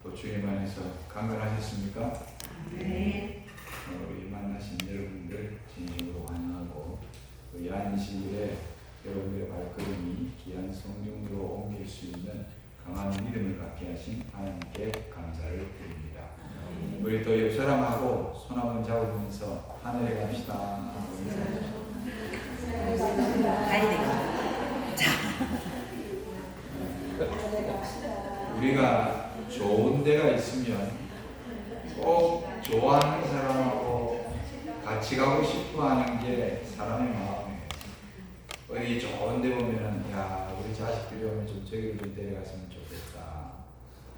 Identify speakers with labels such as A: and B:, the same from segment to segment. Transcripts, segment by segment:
A: 또 주님 안에서 강건하셨습니까?
B: 네.
A: 우리 만나신 여러분들 진심으로 환영하고 또 야인시일에 여러분들의 발걸음이 귀한 성령으로 옮길 수 있는 강한 믿음을 갖게 하신 하나님께 감사를 드립니다. 우리 또 옆 사람하고 손 한번 잡으면서 하늘에 갑시다. 우리가 좋은 데가 있으면 꼭 좋아하는 사람하고 같이 가고 싶어 하는 게 사람의 마음이에요. 어디 좋은 데 보면은, 야, 우리 자식들이 오면 좀 저기를 좀 데려갔으면 좋겠다.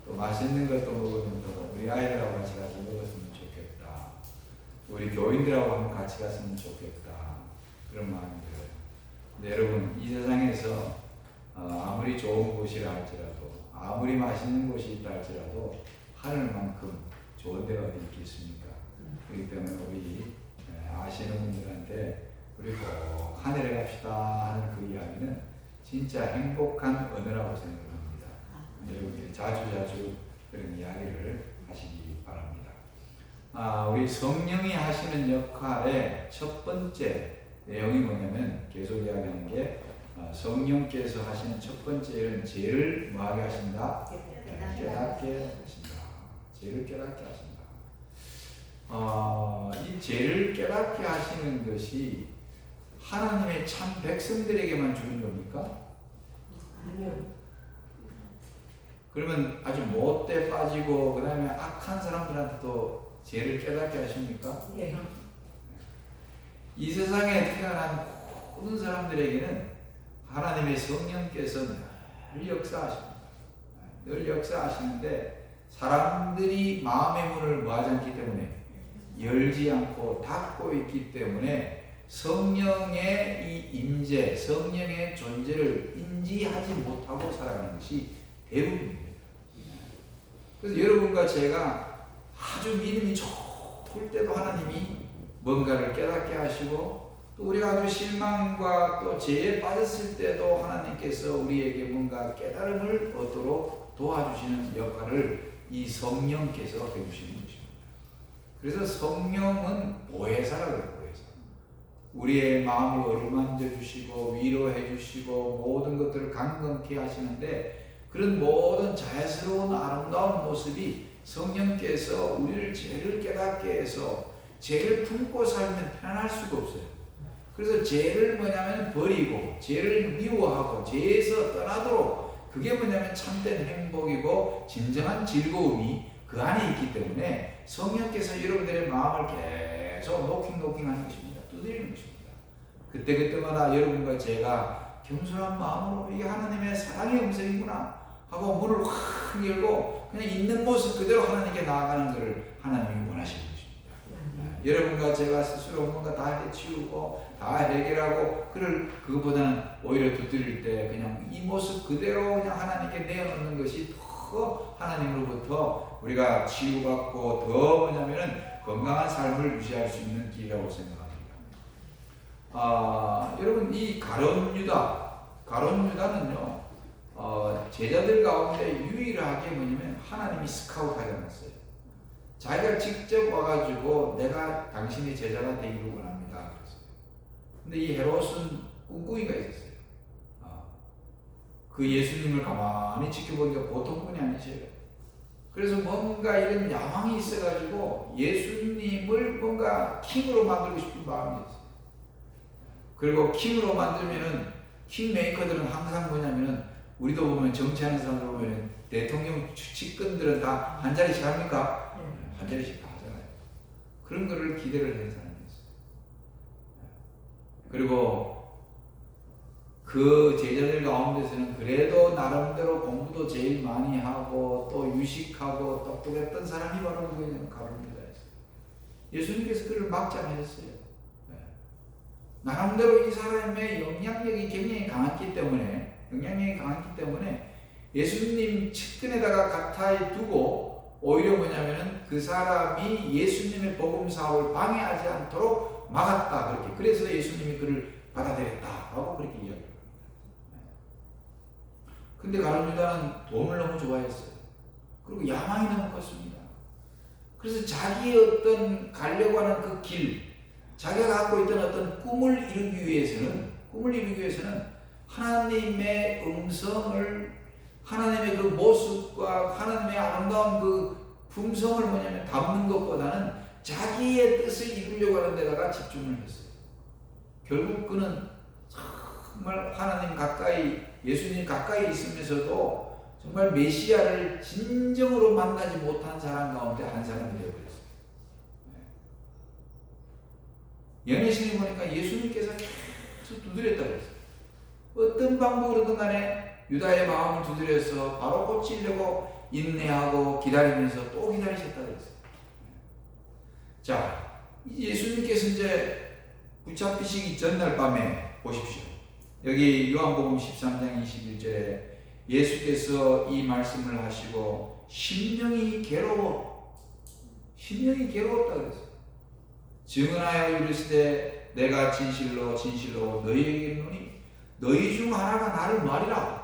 A: 또 맛있는 것도 먹으면 또 우리 아이들하고 같이 가서 먹었으면 좋겠다. 우리 교인들하고 한번 같이 갔으면 좋겠다. 그런 마음이 들어요. 근데 여러분, 이 세상에서 아무리 좋은 곳이라 할지라도, 아무리 맛있는 곳이 있다 할지라도 하늘만큼 좋은 데가 어디 있겠습니까? 그렇기 때문에 우리 아시는 분들한테 우리 꼭 하늘에 갑시다 하는 그 이야기는 진짜 행복한 언어라고 생각합니다. 여러분들이 자주 그런 이야기를 하시기 바랍니다. 우리 성령이 하시는 역할의 첫 번째 내용이 뭐냐면, 계속 이야기하는 게 성령께서 하시는 첫 번째 일은 죄를 뭐하게 하신다? 깨닫게 하신다. 죄를 깨닫게 하신다. 이 죄를 깨닫게 하시는 것이 하나님의 참 백성들에게만 주는 겁니까?
B: 아니요.
A: 그러면 아주 못돼 빠지고 그 다음에 악한 사람들한테도 죄를 깨닫게 하십니까?
B: 네.
A: 이 세상에 태어난 모든 사람들에게는 하나님의 성령께서 늘 역사하십니다. 늘 역사하시는데 사람들이 마음의 문을 뭐하지 않기 때문에, 열지 않고 닫고 있기 때문에 성령의 이 임재, 성령의 존재를 인지하지 못하고 살아가는 것이 대부분입니다. 그래서 여러분과 제가 아주 믿음이 좋을 때도 하나님이 뭔가를 깨닫게 하시고, 또 우리가 아주 실망과 또 죄에 빠졌을 때도 하나님께서 우리에게 뭔가 깨달음을 얻도록 도와주시는 역할을 이 성령께서 해주시는 것입니다. 그래서 성령은 보혜사라고 해요. 보혜사. 우리의 마음을 어루만져 주시고 위로해 주시고 모든 것들을 강건케 하시는데, 그런 모든 자연스러운 아름다운 모습이 성령께서 우리를 죄를 깨닫게 해서 죄를 품고 살면 편안할 수가 없어요. 그래서 죄를 뭐냐면 버리고, 죄를 미워하고, 죄에서 떠나도록, 그게 뭐냐면 참된 행복이고 진정한 즐거움이 그 안에 있기 때문에 성령께서 여러분들의 마음을 계속 노킹하는 것입니다. 두드리는 것입니다. 그때마다 여러분과 제가 겸손한 마음으로 이게 하나님의 사랑의 음성이구나 하고 문을 확 열고 그냥 있는 모습 그대로 하나님께 나아가는 것을 하나님이 원하시는 것입니다. 여러분과 제가 스스로 뭔가 다 해치우고 다 해결하고 그거보다는 오히려 두드릴 때 그냥 이 모습 그대로 그냥 하나님께 내어놓는 것이 더 하나님으로부터 우리가 치유받고 더 뭐냐면은 건강한 삶을 유지할 수 있는 길이라고 생각합니다. 여러분, 이 가룟 유다는요, 제자들 가운데 유일하게 뭐냐면 하나님이 스카우트 하지 않았어요. 자기가 직접 와가지고 내가 당신의 제자가 되기를 원합니다. 그랬어요. 근데 이 헤롯은 꿍꿍이가 있었어요. 그 예수님을 가만히 지켜보니까 보통 분이 아니셔요. 그래서 뭔가 이런 야망이 있어가지고 예수님을 뭔가 킹으로 만들고 싶은 마음이 있어요. 그리고 킹으로 만들면은 킹메이커들은 항상 뭐냐면은, 우리도 보면 정치하는 사람들 보면 대통령 측근들은 다 한 자리씩 합니까? 한 자리씩 다 하잖아요. 그런 거를 기대를 하는 사람이 있어요. 그리고 그 제자들 가운데서는 그래도 나름대로 공부도 제일 많이 하고 또 유식하고 똑똑했던 사람이 바로 누구냐면 가룟 유다였어요. 예수님께서 그를 막지 않으셨어요. 나름대로 이 사람의 영향력이 굉장히 강했기 때문에 예수님 측근에다가 가까이 두고 오히려 뭐냐면은 그 사람이 예수님의 복음 사업을 방해하지 않도록 막았다. 그렇게. 그래서 예수님이 그를 받아들였다라고 그렇게 이야기합니다. 근데 가룟 유다는 돈을 너무 좋아했어요. 그리고 야망이 너무 컸습니다. 그래서 자기의 어떤 가려고 하는 그 길, 자기가 갖고 있던 어떤 꿈을 이루기 위해서는 하나님의 음성을, 하나님의 그 모습과 하나님의 아름다운 그 품성을 담는 것보다는 자기의 뜻을 이루려고 하는 데다가 집중을 했어요. 결국 그는 정말 하나님 가까이, 예수님 가까이 있으면서도 정말 메시아를 진정으로 만나지 못한 사람 가운데 한 사람이 되어버렸어요. 연애신을 보니까 예수님께서 계속 두드렸다고 했어요. 어떤 방법으로든 간에 유다의 마음을 두드려서 바로 고치려고 인내하고 기다리면서 또 기다리셨다고 했어요. 자, 예수님께서 이제 붙잡히시기 전날 밤에 보십시오. 여기 요한복음 13장 21절에 예수께서 이 말씀을 하시고 심령이 괴로웠다고 그랬어요. 증언하여 이르시되 내가 진실로 진실로 너희에게 이르노니 너희 중 하나가 나를 말이라.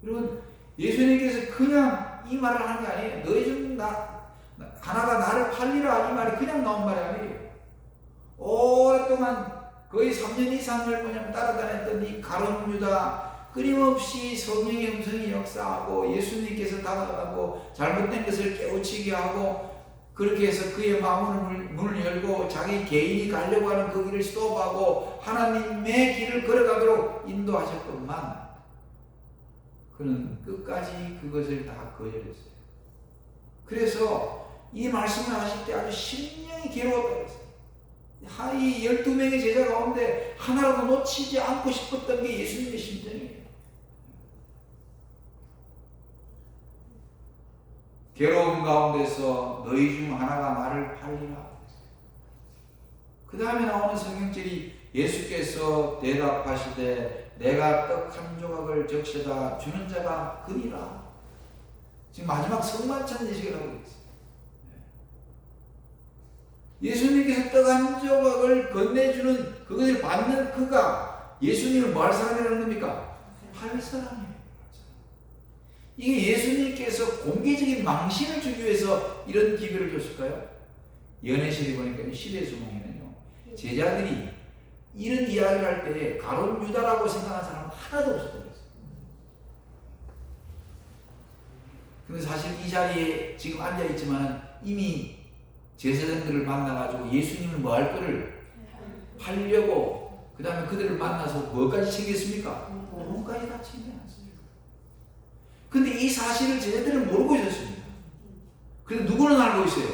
A: 여러분, 예수님께서 그냥 이 말을 하는 게 아니에요. 너희 중 하나가 나를 팔리라, 이 말이 그냥 나온 말이 아니에요. 오랫동안 거의 3년 이상을 따라다녔던 이 가룟 유다, 끊임없이 성령의 음성이 역사하고 예수님께서 다가가고 잘못된 것을 깨우치게 하고, 그렇게 해서 그의 문을 열고 자기 개인이 가려고 하는 그 길을 스톱하고 하나님의 길을 걸어가도록 인도하셨건만 그는 끝까지 그것을 다 거절했어요. 그래서 이 말씀을 하실 때 아주 심령이 괴로웠다고 했어요. 이 12명의 제자 가운데 하나라도 놓치지 않고 싶었던 게 예수님의 심정이에요. 괴로움 가운데서 너희 중 하나가 나를 팔리라. 그 다음에 나오는 성경절이 예수께서 대답하시되 내가 떡 한 조각을 적셔다 주는 자가 그리라. 지금 마지막 성만찬 예식을 하고 있어요. 예수님께서 떡 한 조각을 건네주는, 그것을 받는 그가 예수님을 뭐 할 사람이라는 겁니까? 팔 사람이에요. 이게 예수님께서 공개적인 망신을 주기 위해서 이런 기별을 줬을까요? 연애실에 보니까 시대 소망에는요, 제자들이 이런 이야기를 할 때에 가룟 유다라고 생각하는 사람은 하나도 없었다고 했어요. 근데 사실 이 자리에 지금 앉아있지만 이미 제사장들을 만나가지고 예수님을 뭐 할 거를 팔려고, 그 다음에 그들을 만나서 뭐까지 챙겼습니까? 돈까지 다 챙겨놨어요. 근데 이 사실을 제자들은 모르고 있었습니다. 그런데 누구는 알고 있어요?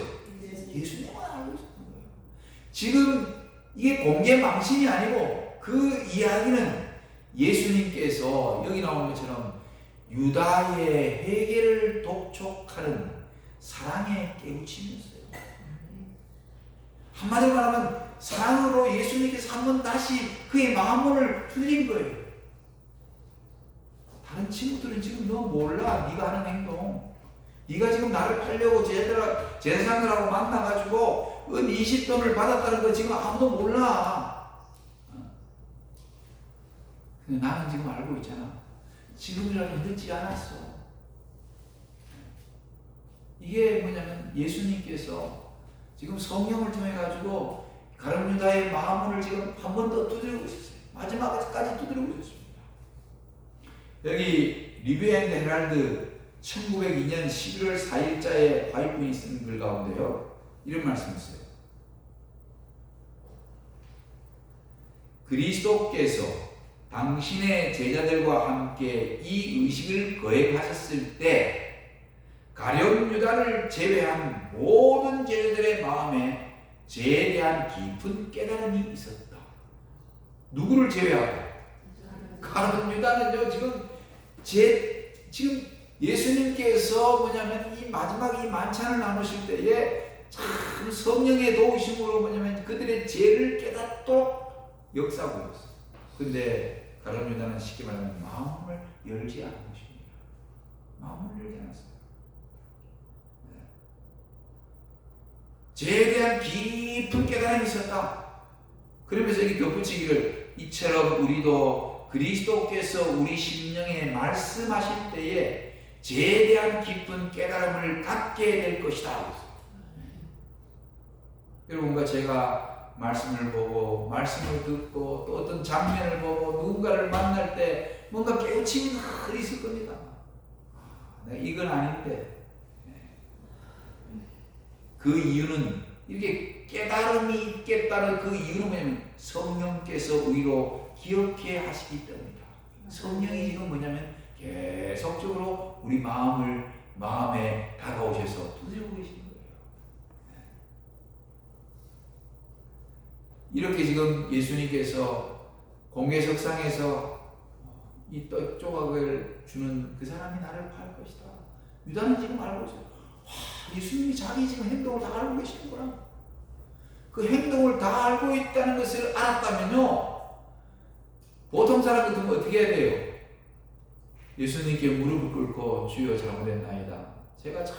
A: 예수님은 알고 있었던 거예요. 지금 이게 공개 망신이 아니고 그 이야기는 예수님께서 여기 나온 것처럼 유다의 회개를 독촉하는 사랑의 깨우침이었어요. 한마디로 말하면 사랑으로 예수님께서 한번 다시 그의 마음을 풀린 거예요. 다른 친구들은 지금 너 몰라. 네가 하는 행동. 네가 지금 나를 팔려고 제사장들하고 만나가지고 은 20돈을 받았다는 거 지금 아무도 몰라. 근데 나는 지금 알고 있잖아. 지금이라도 늦지 않았어. 이게 뭐냐면 예수님께서 지금 성령을 통해 가지고 가룟 유다의 마음을 지금 한 번 더 두드리고 있었어요. 마지막까지 두드리고 있었습니다. 여기 리뷰 앤 헤럴드 1902년 11월 4일자에 화이트분이 쓴 글 가운데요, 이런 말씀이 있어요. 그리스도께서 당신의 제자들과 함께 이 의식을 거행하셨을 때 가룟 유다를 제외한 모든 제자들의 마음에 죄에 대한 깊은 깨달음이 있었다. 누구를 제외하고? 가룟 유다는요, 지금 예수님께서 뭐냐면 이 마지막 이 만찬을 나누실 때에 참 성령의 도우심으로 뭐냐면 그들의 죄를 깨닫도록 역사하고 있어요. 근데 가룟 유다는 쉽게 말하면 마음을 열지 않은 것입니다. 마음을 열지 않았어요. 죄에 대한 깊은 깨달음이 있었다. 그러면서 여기 덧붙이기를 이처럼 우리도 그리스도께서 우리 심령에 말씀하실 때에 죄에 대한 깊은 깨달음을 갖게 될 것이다. 여러분과 제가 말씀을 보고 말씀을 듣고 또 어떤 장면을 보고 누군가를 만날 때 뭔가 깨우침이 늘 있을 겁니다. 이건 아닌데, 그 이유는 이렇게 깨달음이 있겠다는 그 이유는 뭐냐면 성령께서 위로 기억해 하시기 때문이다. 성령이 지금 뭐냐면 계속적으로 우리 마음에 다가오셔서 두드리고 계시는 거예요. 이렇게 지금 예수님께서 공개석상에서 이 떡 조각을 주는 그 사람이 나를 팔 것이다. 유다는 지금 알고 있어요. 예수님이 자기 지금 행동을 다 알고 계시는구나. 그 행동을 다 알고 있다는 것을 알았다면요, 보통 사람 같으면 어떻게 해야 돼요? 예수님께 무릎을 꿇고 주여 잘못했나이다. 제가 참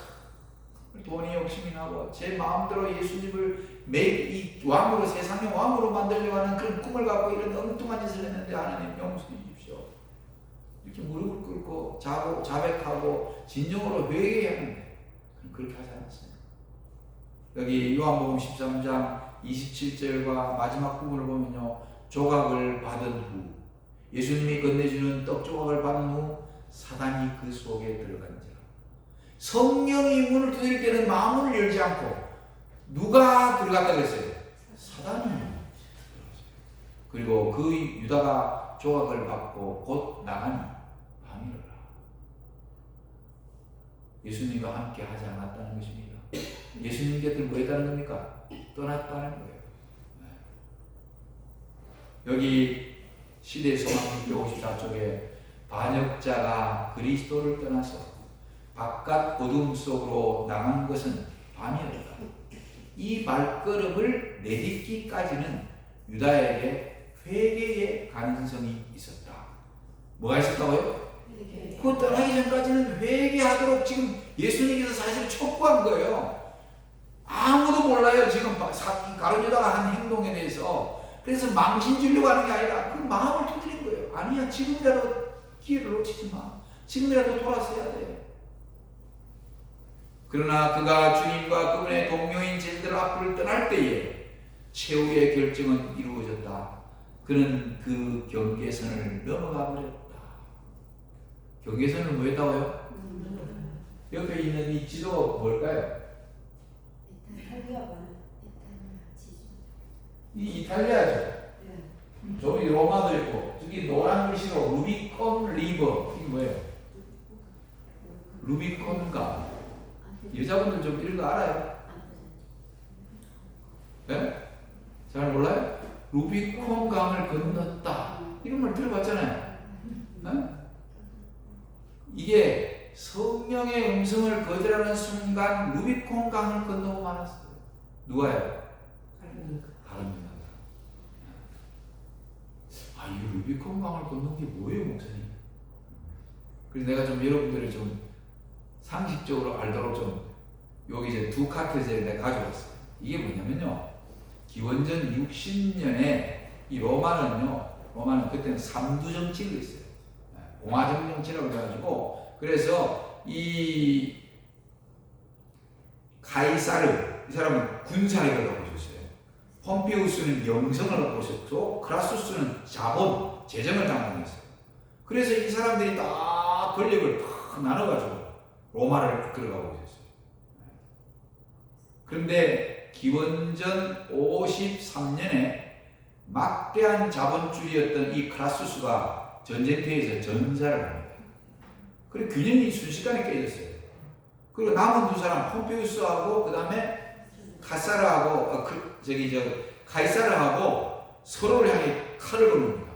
A: 돈이 욕심이 나고 제 마음대로 예수님을 이 왕으로, 세상의 왕으로 만들려고 하는 그런 꿈을 갖고 이런 엉뚱한 짓을 했는데 하나님 용서해 주십시오. 이렇게 무릎을 꿇고 자백하고 진정으로 회개해야 하는데 그렇게 하지 않았어요. 여기 요한복음 13장 27절과 마지막 부분을 보면요, 조각을 받은 후, 예수님이 건네주는 떡 조각을 받은 후 사단이 그 속에 들어간지라. 성령이 문을 두드릴 때는 마음을 열지 않고 누가 들어갔다 그랬어요? 사단이. 그리고 그 유다가 조각을 받고 곧 나가니 방해를 하라. 예수님과 함께 하지 않았다는 것입니다. 예수님 곁을 뭐 했다는 겁니까? 떠났다는 거예요. 여기 시대 소망 654쪽에 반역자가 그리스도를 떠나서 바깥 어둠 속으로 나간 것은 밤이었다. 이 발걸음을 내딛기까지는 유다에게 회개의 가능성이 있었다. 뭐가 있었다고요? 그 떠나기 전까지는 회개하도록 지금 예수님께서 사실 촉구한 거예요. 아무도 몰라요. 지금 가룟유다가 한 행동에 대해서. 그래서 망신 주려고 하는 게 아니라 그 마음을 두드린 거예요. 아니야, 지금이라도 기회를 놓치지 마. 지금이라도 돌아서야 돼. 그러나 그가 주님과 그분의 동료인 제자들 앞을 떠날 때에 최후의 결정은 이루어졌다. 그는 그 경계선을 넘어가 버렸다. 경계선을 뭐 했다고요? 옆에 있는 이 지도가 뭘까요? 이 이탈리아죠. 저기 로마도 있고, 저기 노란 글씨로 루비콘 리버. 이게 뭐예요? 루비콘강. 여자분들 좀 이런 거 알아요? 네? 잘 몰라요? 루비콘강을 건넜다. 이런 말 들어봤잖아요. 네? 이게 성령의 음성을 거절하는 순간 루비콘강을 건너고 말았어요. 누가요? 다릅니다. 이 루비콘강을 건넌 게 뭐예요, 목사님? 그래서 내가 좀 여러분들이 좀 상식적으로 알도록 좀 여기 이제 두 카트를 내가 가져왔어요. 이게 뭐냐면요, 기원전 60년에 이 로마는 그때는 삼두 정치가 있어요. 공화정 정치라고 해가지고, 그래서 이 가이사르, 이 사람은 군사력을 갖고 있었어요. 폼피우스는 영성을 갖고 있었고, 크라수스는 자본, 재정을 담당했어요. 그래서 이 사람들이 다 권력을 다 나눠가지고 로마를 이끌어가고 있었어요. 그런데 기원전 53년에 막대한 자본주의였던 이 크라수스가 전쟁터에서 전사를 합니다. 그리고 균형이 순식간에 깨졌어요. 그리고 남은 두 사람, 폼피우스하고 그 다음에 카사르하고 가이사르하고 서로를 향해 칼을 걸습니다.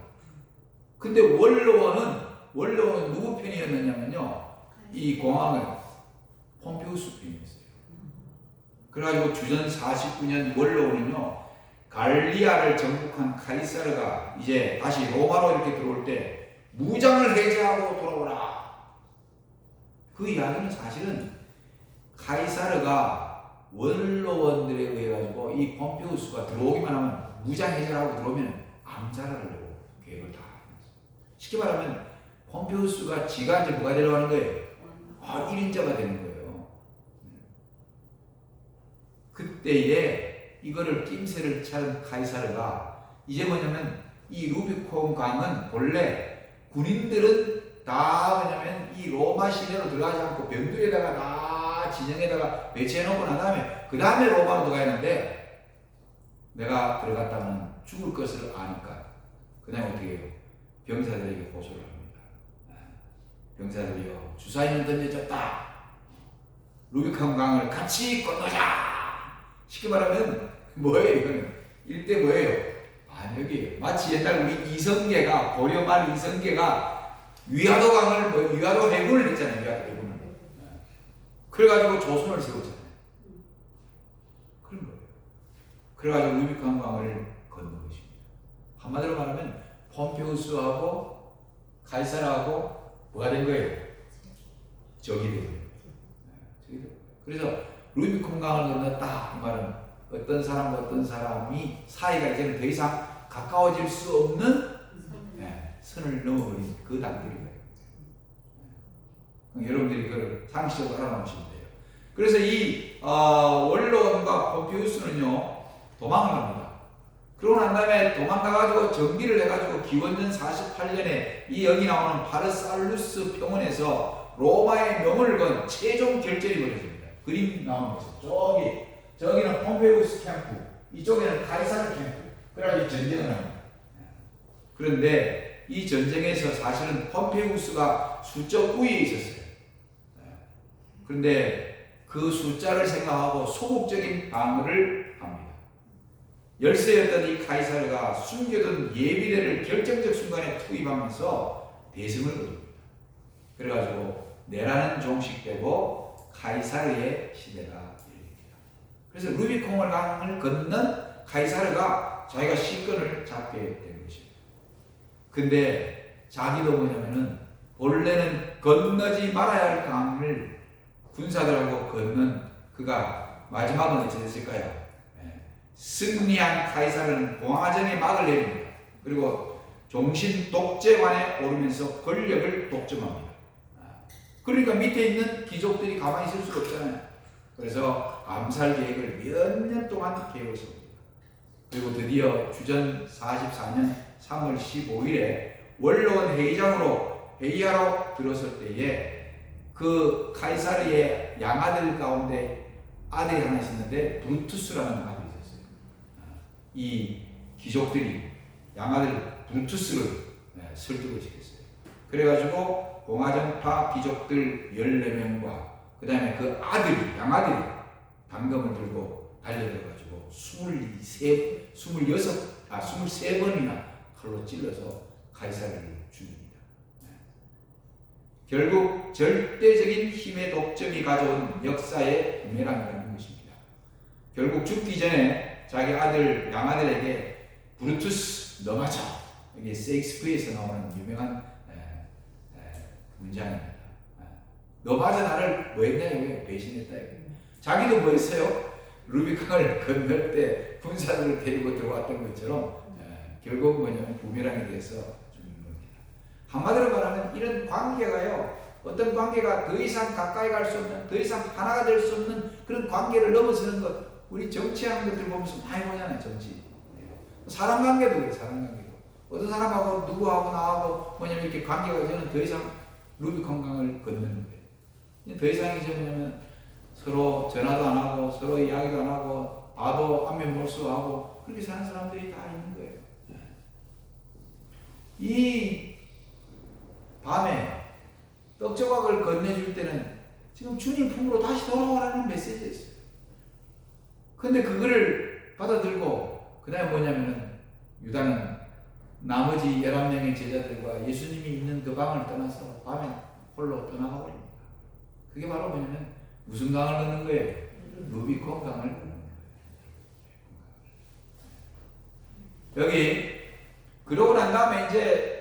A: 근데 원로원은 누구 편이었느냐면요, 이 공항은 폼피우스 편이었어요. 그래가지고 주전 49년 원로원은요, 갈리아를 정복한 가이사르가 이제 다시 로마로 이렇게 들어올 때 무장을 해제하고 돌아오라. 그 이야기는 사실은 가이사르가 원로원들에 의해 가지고 이 폼피우스가 들어오기만 하면 무장 해제를 하고 들어오면 암살을 하려고 계획을 다 했어요. 쉽게 말하면 폼피우스가 지가 이제 뭐가 되려고 하는 거예요? 1인자가 되는 거예요. 그때에 이거를 낌새를 찬 카이사르가 이제 뭐냐면 이 루비콘 강은 본래 군인들은 다 뭐냐면 이 로마 시내로 들어가지 않고 병들에다가 다 진영에다가 배치해 놓고 난 다음에 그 다음에 로마로 들어가야 하는데 내가 들어갔다면 죽을 것을 아니까 그냥 어떻게 해요? 병사들에게 호소를 합니다. 병사들이요, 주사위는 던져졌다. 루비콘 강을 같이 건너자. 쉽게 말하면 뭐예요? 이거는 일대 뭐예요? 반역이에요. 마치 옛날 우리 이성계가 고려 말 이성계가 위화도 강을 위화도 해군을 했잖아요. 위화도 해군을. 그래가지고 조선을 세웠잖아요. 그런 거예요. 그래가지고 루비콘 강을 건넌 것입니다. 한마디로 말하면 폼페우스하고 카이사르하고 뭐가 된 거예요? 적이 된 거예요. 그래서 루비콘 강을 건넜다 이 말은 어떤 사람과 어떤 사람이 사이가 이제는 더 이상 가까워질 수 없는 선을 넘어버린 그 단계인 거예요. 여러분들이 그걸 상식적으로 알아놓으시면 돼요. 그래서 이 원로원과 폼페우스는요 도망을 합니다. 그러고 난 다음에 도망가가지고 정비를 해가지고 기원전 48년에 이 여기 나오는 파르살루스 평원에서 로마의 명을 건 최종 결전이 벌어집니다. 그림 나오는 거죠. 저기는 폼페우스 캠프, 이쪽에는 카이사르 캠프. 그래가지고 전쟁을 합니다. 그런데 이 전쟁에서 사실은 폼페우스가 수적 우위에 있었어요. 그런데 그 숫자를 생각하고 소극적인 방어를 합니다. 열세였던 이 카이사르가 숨겨둔 예비대를 결정적 순간에 투입하면서 대승을 거둡니다. 그래가지고 내라는 종식되고 카이사르의 시대가 열립니다. 그래서 루비콘을 강을 건넌 카이사르가 자기가 실권을 잡게 된 것입니다. 근데 자기도 뭐냐면은 본래는 건너지 말아야 할 강을 군사들하고 건넌 그가 마지막은 어찌 됐을까요? 승리한 카이사르는 공화정의 막을 내립니다. 그리고 종신 독재관에 오르면서 권력을 독점합니다. 그러니까 밑에 있는 귀족들이 가만히 있을 수가 없잖아요. 그래서 암살 계획을 몇 년 동안 계획했습니다. 그리고 드디어 주전 44년 3월 15일에 원로원 회의장으로 회의하러 들어설 때에 그 카이사르의 양아들 가운데 아들이 하나 있었는데 브루투스라는 아들이 있었어요. 이 귀족들이 양아들 브루투스를 설득을 시켰어요. 그래가지고 공화정파 귀족들 14명과 그 다음에 그 아들이, 양아들이 단검을 들고 달려들어가지고 23번이나 칼로 찔러서 카이사르를 죽입니다. 결국 절대적인 힘의 독점이 가져온 역사의 부메랑이라는 것입니다. 결국 죽기 전에 자기 아들, 양아들에게 브루투스 너 맞아. 이게 셰익스피어에서 나오는 유명한 문장입니다. 너 맞아 나를 뭐 했냐? 배신했다. 자기도 뭐 했어요? 루비콘을 건널 때 군사들을 데리고 들어왔던 것처럼 결국 뭐냐면 부메랑이 돼서 죽는 겁니다. 한마디로 말하면 이런 관계가요, 어떤 관계가 더 이상 가까이 갈 수 없는, 더 이상 하나가 될 수 없는 그런 관계를 넘어서는 것, 우리 정치하는 것들 보면서 많이 보잖아요. 정치 사람 관계도 그래요. 사람 관계도 어떤 사람하고 누구하고 나하고 뭐냐면 이렇게 관계가 저는 더 이상 루비콘 강을 건너는 거예요. 더 이상 이제 뭐냐면 서로 전화도 안 하고 서로 이야기도 안 하고 봐도 안면 몰수하고 그렇게 사는 사람들이 다 있는 거예요. 이 밤에 떡조각을 건네줄 때는 지금 주님 품으로 다시 돌아오라는 메시지였어요. 근데 그거를 받아들고 그 다음에 뭐냐면은 유다는 나머지 11명의 제자들과 예수님이 있는 그 방을 떠나서 밤에 홀로 떠나가 버립니다. 그게 바로 뭐냐면 무슨 강을 걷는 거예요? 루비콘 강을 걷는 거예요. 여기 그러고 난 다음에 이제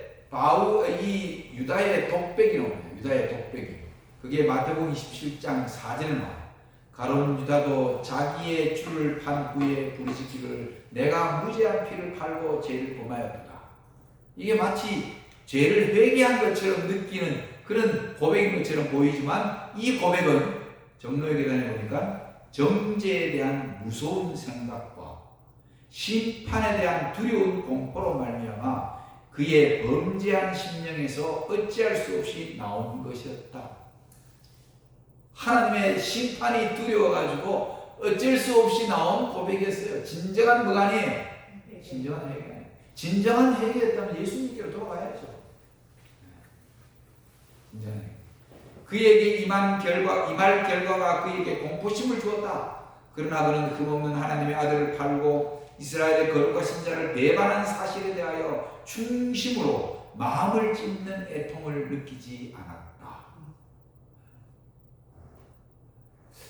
A: 이 유다의 독백이 나옵니다. 유다의 독백이. 그게 마태복음 27장 4절에 나와요. 가룟 유다도 자기의 주를 판 후에 부르짖기를 내가 무죄한 피를 팔고 죄를 범하였다. 이게 마치 죄를 회개한 것처럼 느끼는 그런 고백인 것처럼 보이지만 이 고백은 정로의 계단에 보니까 정죄에 대한 무서운 생각과 심판에 대한 두려운 공포로 말미암아 그의 범죄한 심령에서 어찌할 수 없이 나온 것이었다. 하나님의 심판이 두려워가지고 어쩔 수 없이 나온 고백이었어요. 진정한 뭐가 아니에요? 진정한 회개 아니에요. 진정한 회개였다면 예수님께로 돌아가야죠. 진정한 회개. 그에게 임할 결과가 그에게 공포심을 주었다. 그러나 그는 흠없는 하나님의 아들을 팔고 이스라엘의 거룩하신 자를 배반한 사실에 대하여 충심으로 마음을 찢는 애통을 느끼지 않았다.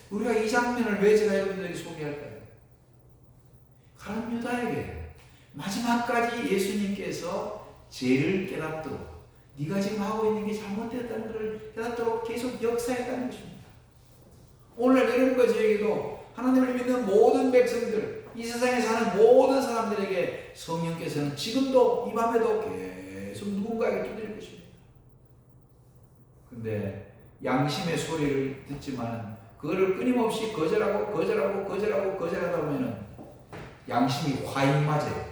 A: 우리가 이 장면을 왜 제가 여러분들에게 소개할까요? 가룟 유다에게 마지막까지 예수님께서 죄를 깨닫도록, 네가 지금 하고 있는 게 잘못됐다는 것을 깨닫도록 계속 역사했다는 것입니다. 오늘날 여러분과 저에게도 하나님을 믿는 모든 백성들, 이 세상에 사는 모든 사람들에게 성령께서는 지금도 이 밤에도 계속 누군가에게 두드릴 것입니다. 근데 양심의 소리를 듣지만 그거를 끊임없이 거절하다 보면은 양심이 화인 맞아요.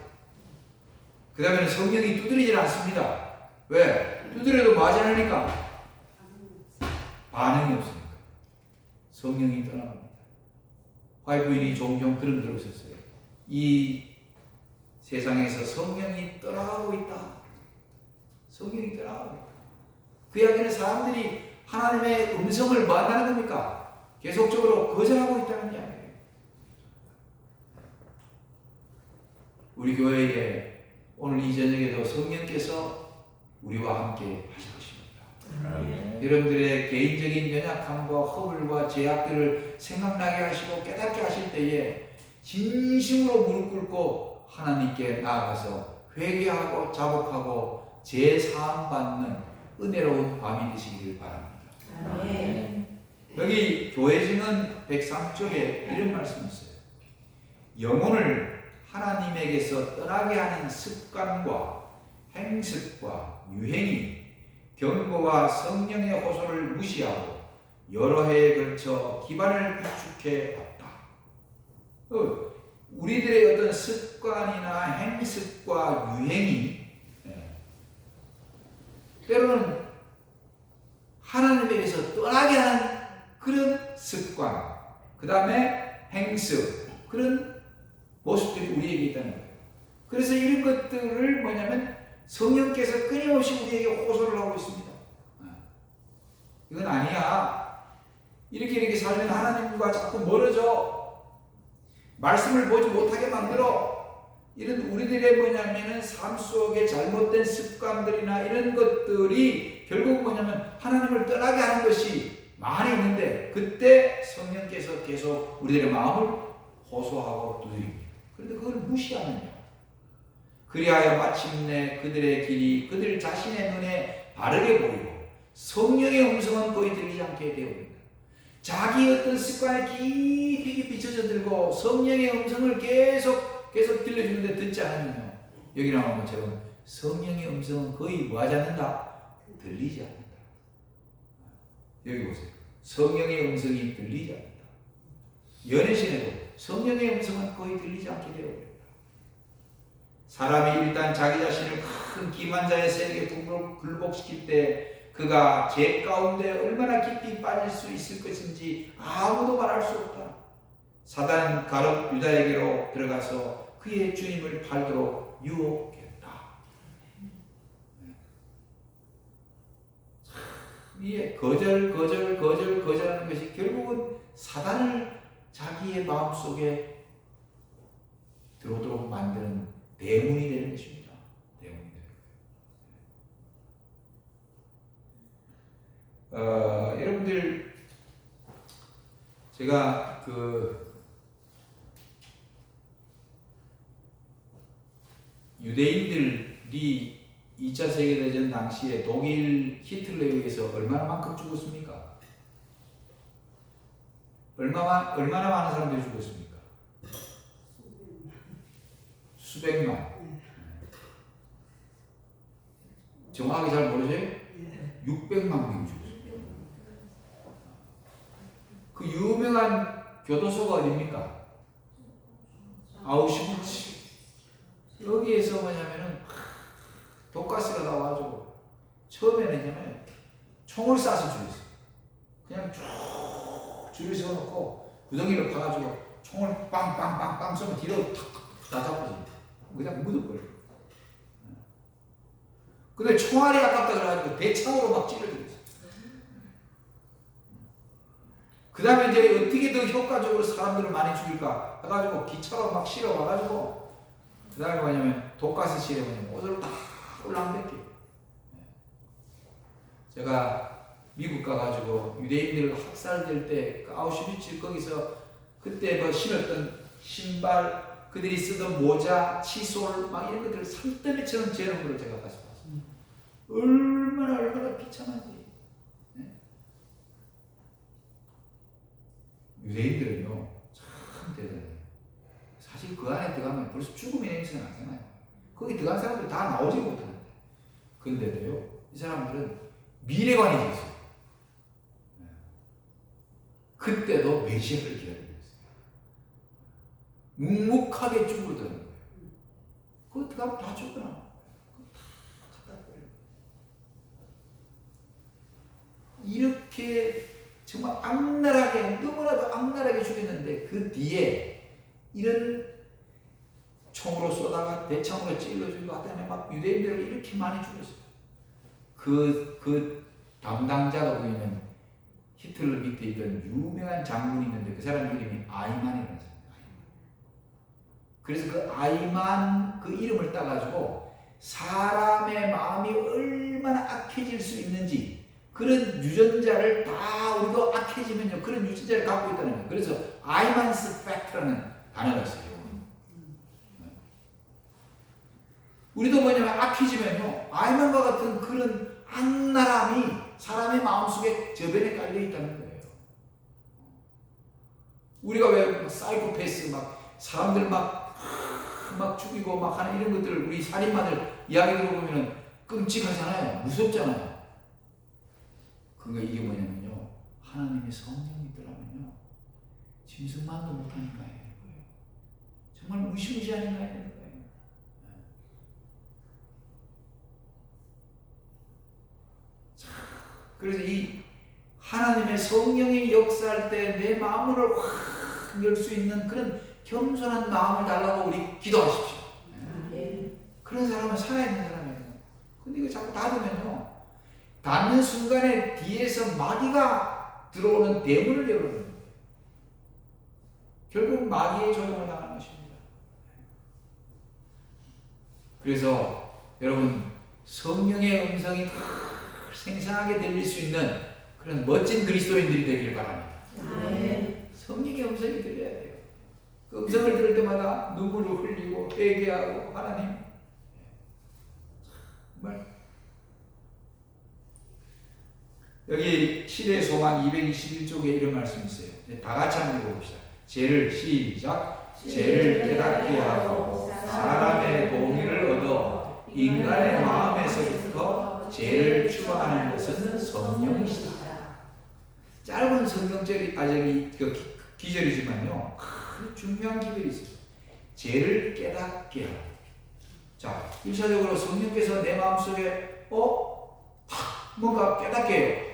A: 그 다음에 성령이 두드리질 않습니다. 왜? 두드려도 맞지 않으니까 반응이 없으니까 성령이 떠나갑니다. 화이부인이 종종 그런 글을 썼어요. 이 세상에서 성령이 떠나가고 있다. 성령이 떠나가고 있다. 그 이야기는 사람들이 하나님의 음성을 뭐 한다는 겁니까? 계속적으로 거절하고 있다는 이야기예요. 우리 교회에 오늘 이 저녁에도 성령께서 우리와 함께 하실 것입니다. 여러분들의 개인적인 연약함과 허물과 죄악들을 생각나게 하시고 깨닫게 하실 때에 진심으로 무릎 꿇고 하나님께 나아가서 회개하고 자복하고 재사함 받는 은혜로운 밤이 되시기를 바랍니다. 여기 교회증은 103쪽에 이런 말씀이 있어요. 영혼을 하나님에게서 떠나게 하는 습관과 행습과 유행이 경고와 성령의 호소를 무시하고 여러 해에 걸쳐 기반을 구축해 왔다. 우리들의 어떤 습관이나 행습과 유행이 때로는 하나님에게서 떠나게 하는 그런 습관, 그 다음에 행습, 그런 모습들이 우리에게 있다는 거예요. 그래서 이런 것들을 뭐냐면 성령께서 끊임없이 우리에게 호소를 하고 있습니다. 이건 아니야. 이렇게 살면 하나님과 자꾸 멀어져. 말씀을 보지 못하게 만들어. 이런 우리들의 뭐냐면은 삶 속에 잘못된 습관들이나 이런 것들이 결국 뭐냐면 하나님을 떠나게 하는 것이 많이 있는데 그때 성령께서 계속 우리들의 마음을 호소하고 두드립니다. 그런데 그걸 무시하느냐. 그리하여 마침내 그들의 길이 그들 자신의 눈에 바르게 보이고 성령의 음성은 거의 들리지 않게 되어버린다. 자기 어떤 습관에 깊이 비춰져 들고 성령의 음성을 계속 들려주는데 듣지 않으면요. 여기 나오는 것처럼 성령의 음성은 거의 뭐하지 않는다? 들리지 않는다. 여기 보세요. 성령의 음성이 들리지 않는다. 연애신에도 성령의 음성은 거의 들리지 않게 되어버린다. 사람이 일단 자기 자신을 큰 기만자의 세력에 굴복시킬 때 그가 죄 가운데 얼마나 깊이 빠질 수 있을 것인지 아무도 말할 수 없다. 사단은 가룟 유다에게로 들어가서 그의 주님을 팔도록 유혹했다. 이게 거절하는 것이 결국은 사단을 자기의 마음속에 들어오도록 만드는 대문이 되는 것입니다. 대문이 되는 거예요. 여러분들 제가 유대인들이 2차 세계대전 당시에 독일 히틀러에 의해서 얼마나만큼 죽었습니까? 얼마나 많은 사람들이 죽었습니까? 수백만. 정확하게 잘 모르세요? 600만 명이 죽었습니다. 그 유명한 교도소가 어디입니까? 아우슈비츠. 여기에서 뭐냐면은 독가스가 나와가지고 처음에는 있잖아요. 총을 쏴서 죽였어요. 그냥 쭉 줄을 세워놓고 구덩이를 파가지고 총을 빵빵빵빵 쏘면 뒤로 탁다 잡아집니다. 그냥 묻어버려요. 근데 총알이 아깝다 그래가지고 대창으로 막 찔러주겠어요. 그 다음에 이제 어떻게 더 효과적으로 사람들을 많이 죽일까 해가지고 기차로 막 실어와가지고 그 다음에 뭐냐면 독가스실에 뭐냐면 옷을 딱 올라앉혔대요. 제가 미국 가가지고 유대인들 학살될 때 그 아우슈비츠 거기서 그때 뭐 신었던 신발, 그들이 쓰던 모자, 칫솔 막 이런 것들을 산더미처럼 재는 걸 제가 가서 봤어요. 얼마나 비참한지. 네? 유대인들은요 참 대단해요. 사실 그 안에 들어가면 벌써 죽음의 냄새가 나잖아요. 거기 들어간 사람들 다 나오지 못하는데, 근데도요 이 사람들은 미래관이 있어요. 그때도 메시아를 기다리고 있어요. 묵묵하게 죽어드는 거예요. 그거 들어가면 다 죽거나 갖다 버려요. 이렇게 정말 악랄하게, 너무나도 악랄하게 죽였는데 그 뒤에 이런 총으로 쏘다가 대창으로 찔러주고 하다니 막 유대인들을 이렇게 많이 죽였어요. 그 담당자가 보이면 히틀러 밑에 있던 유명한 장군이 있는데 그 사람 이름이 아이만이라는 사람이에요. 그래서 그 아이만 그 이름을 따가지고 사람의 마음이 얼마나 악해질 수 있는지 그런 유전자를 다 우리도 악해지면요 그런 유전자를 갖고 있다는 거예요. 그래서 아이만스 팩트라는 단어가 있어요. 우리도 뭐냐면 악해지면요 아이만과 같은 그런 악랄함이 사람의 마음속에 저변에 깔려 있다는 거예요. 우리가 왜 사이코패스 막 사람들 막 죽이고 막 하는 이런 것들 우리 살인마들 이야기 들어보면 끔찍하잖아요. 무섭잖아요. 그러니까 이게 뭐냐면요 하나님의 성령이 있더라면요 짐승만도 못하니까 해요. 정말 무시무시하니까 해야 되는 거예요. 그래서 이 하나님의 성령이 역사할 때 내 마음을 확 열 수 있는 그런 겸손한 마음을 달라고 우리 기도하십시오. 그런 사람은 살아있는 사람이에요. 근데 이거 자꾸 닫으면요 닫는 순간에 뒤에서 마귀가 들어오는 대문을 열어놓는 거예요. 결국 마귀의 조종을 당하는 것입니다. 그래서 여러분 성령의 음성이 생생하게 들릴 수 있는 그런 멋진 그리스도인들이 되기를 바랍니다. 성령의 음성이 들려야 돼요. 그 음성을 들을 때마다 눈물을 흘리고 회개하고 하나님 정말 여기 시대의 소망 221쪽에 이런 말씀이 있어요. 다 같이 한번 읽어봅시다. 죄를 시작. 죄를 깨닫게 하고 사람의 동의를 얻어 인간의 마음에서부터 죄를 추방하는 것은 성령이시다. 짧은 성경절이 여기 기절이지만요 중요한 기별이 있어요. 죄를 깨닫게 하고. 자, 1차적으로 성령께서 내 마음속에 뭔가 깨닫게 해요.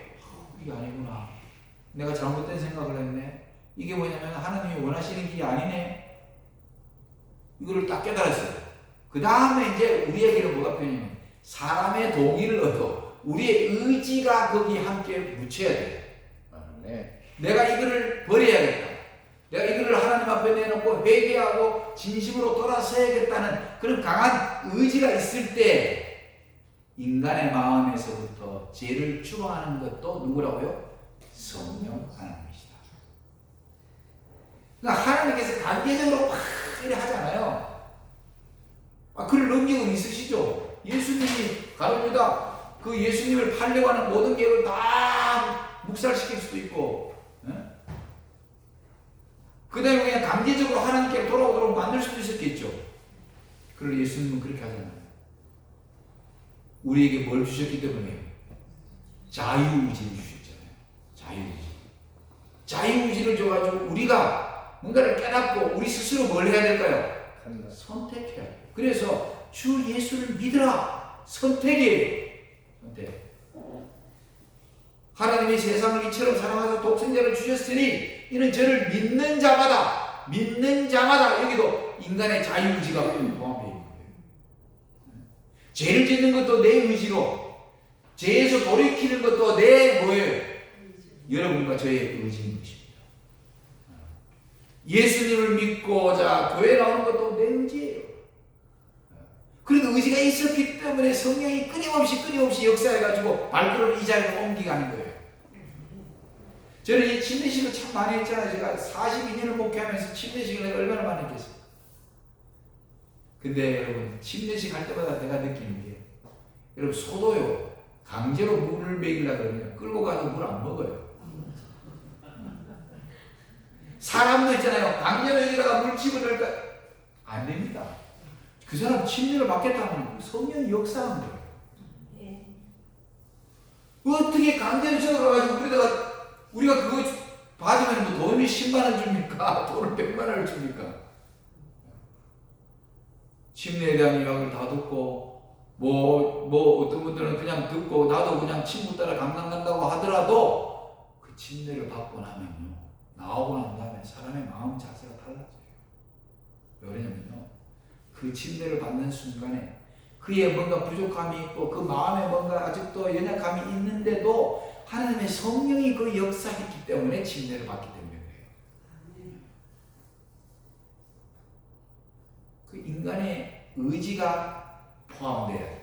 A: 이게 아니구나. 내가 잘못된 생각을 했네. 이게 뭐냐면 하나님이 원하시는 길이 아니네. 이거를 딱 깨달았어요. 그 다음에 이제 우리에게는 뭐가 필요하냐면 사람의 동의를 얻어 우리의 의지가 거기 함께 묻혀야 돼요. 네. 내가 이거를 버려야겠다. 내가 이거를 하나님 앞에 내놓고 회개하고 진심으로 돌아서야겠다는 그런 강한 의지가 있을 때 인간의 마음에서부터 죄를 추방하는 것도 누구라고요? 성령 하나님이시다. 그러니까 하나님께서 단계적으로 막 이렇게 하잖아요. 그럴 능력은 있으시죠? 예수님이 가룟유다 그 예수님을 팔려고 하는 모든 계획을 다 묵살시킬 수도 있고, 그 다음에 그냥 강제적으로 하나님께 돌아오도록 만들 수도 있었겠죠. 그러나 예수님은 그렇게 하잖아요. 우리에게 뭘 주셨기 때문에 자유의지를 주셨잖아요. 자유의지. 자유의지를 줘가지고 우리가 뭔가를 깨닫고 우리 스스로 뭘 해야 될까요?
C: 간다.
A: 선택해야 돼요. 그래서 주 예수를 믿으라. 선택이에요. 선택. 하나님이 세상을 이처럼 사랑하사 독생자를 주셨으니 이는 저를 믿는 자마다 여기도 인간의 자유의지가 포함되어 있는 거예요. 죄를 짓는 것도 내 의지로, 죄에서 돌이키는 것도 내 뭐예요? 여러분과 저의 의지인 것입니다. 예수님을 믿고자 교회 나오는 것도 내 의지예요. 그래도 의지가 있었기 때문에 성령이 끊임없이 역사해가지고 발걸음을 이 자리로 옮기가는 거예요. 저는 이 침례식을 참 많이 했잖아요. 제가 42년을 목회하면서 침례식을 내가 얼마나 많이 했겠어요. 근데 여러분, 침례식 할 때마다 내가 느끼는 게, 여러분, 소도요, 강제로 물을 먹이려고 그러면 끌고 가도 물 안 먹어요. 사람도 있잖아요. 강제로 여기다가 물 집어넣을까? 안 됩니다. 그 사람 침례를 받겠다면 성령이 역사하는 거예요.
B: 네.
A: 어떻게 강제로 쳐가지고 우리가 그거 받으면 뭐 돈이 10만 원 줍니까? 돈을 100만 원을 줍니까? 침례에 대한 이야기를 다 듣고 어떤 분들은 그냥 듣고 나도 그냥 친구 따라 강남 간다고 하더라도 그 침례를 받고 나면요, 나오고 난 다음에 사람의 마음 자세가 달라져요. 왜냐면요, 그 침례를 받는 순간에 그의 뭔가 부족함이 있고 그 마음에 뭔가 아직도 연약함이 있는데도 하나님의 성령이 그 역사했기 때문에 침례를 받기 때문에 그래요. 그 인간의 의지가 포함돼야 돼요.